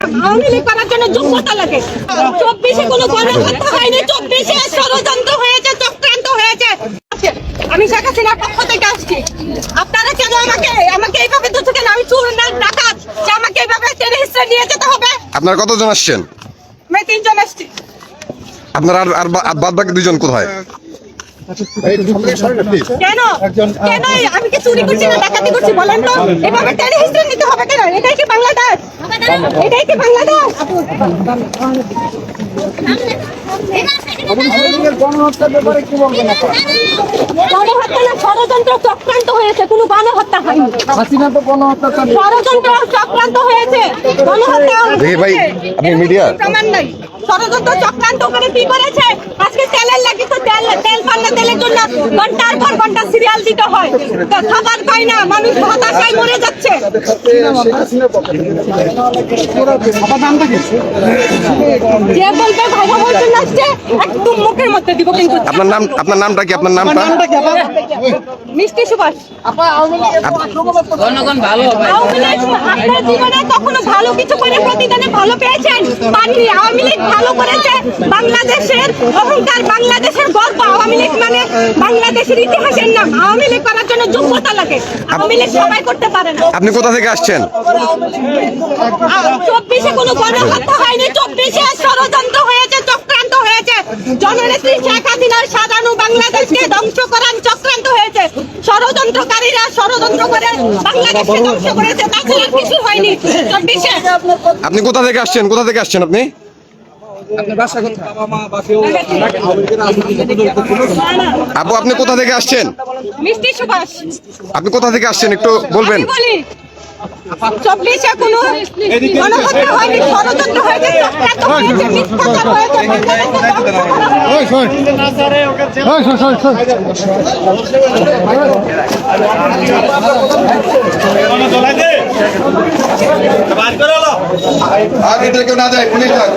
আওয়ামী লীগ করার জন্য যোগ্যতা লাগে। 24-এ কোনো গণহত্যা হয়নি, 24-এ ষড়যন্ত্র হয়েছে, চক্রান্ত হয়েছে। আমি শেখ হাসিনার পক্ষ থেকে আসছি। আপনারা কেন আমাকে এইভাবে দুটো কেন আমি চোর না ডাকাত যে আমাকে এইভাবে টেনে হিসেবে নিয়ে যেতে হবে? আপনারা কতজন আসছেন? আমি 3 জন আসছি। আপনারা আর বাদ বাকি 2 জন কোথায়? কেন কেন আমি কি চুরি করছি না ডাকাতি করছি বলেন তো? এভাবে টেনে হিসেবে নিতে হবে কেন? এটাই কি বাংলাদেশ? এটাই কি বাংলাদেশ? গণহত্যা না, ষড়যন্ত্র চক্রান্ত হয়েছে, কোনো গণহত্যা হয়নি। ষড়যন্ত্র চক্রান্ত হয়েছে, গণহত্যা দেখি ভাই, আপনি মিডিয়া প্রমাণ নাই। ষড়যন্ত্র চক্রান্ত করে কি করেছে? আজকে তেলের লাগি তো তেল পাল্লা তেলের জন্য ঘন্টার পর ঘন্টা সিরিয়াল দিতে হয়, তো খাবার পায় না, মানুষ হতাশায় মরে যাচ্ছে। যে বলবে ভালো হয়েছে না, সে একদম মুখের মধ্যে দিব। কিন্তু আপনার নামটা কি? আপনার নামটা? মিষ্টি সুভাষ। জনগণ ভালো আওয়ামী লীগ আপনার জীবনে কখনো ভালো কিছু করে প্রতিদানে ভালো পেয়েছেন? পাননি। আওয়ামী লীগ ভালো করেছে, বাংলাদেশের অহংকার, বাংলাদেশের গর্ব। আওয়ামী লীগ মানে বাংলাদেশের ইতিহাসের নাম। আওয়ামী লীগ করার জন্য যোগ্যতা লাগে। আওয়ামী লীগ সবাই করতে পারে না। আপনি কোথা থেকে আসছেন? 24-এ কোনো গণহত্যা হয়নি, 24-এ ষড়যন্ত্র হয়েছে, চক্রান্ত হয়েছে। জননেত্রী শেখ হাসিনার সাজানো বাংলাদেশকে ধ্বংস করার চক্রান্ত হয়েছে। ষড়যন্ত্রকারীরা ষড়যন্ত্র করে বাংলাদেশকে ধ্বংস করেছে, তাছাড়া কিছু হয়নি। 24-এ আপনি কোথা থেকে আসছেন? কোথা থেকে আসছেন আপনি? আপু, আপনি কোথা থেকে আসছেন? মিষ্টি সুভাষ। আপনি কোথা থেকে আসছেন একটু বলবেন? আমি বলি 24-এ কোনো গণহত্যা হয়নি, ষড়যন্ত্র হয়েছে, চক্রান্ত হয়েছে, মিথ্যাচার হয়েছে। আর ভিতরে কেউ না যায়, পুলিশ থাক।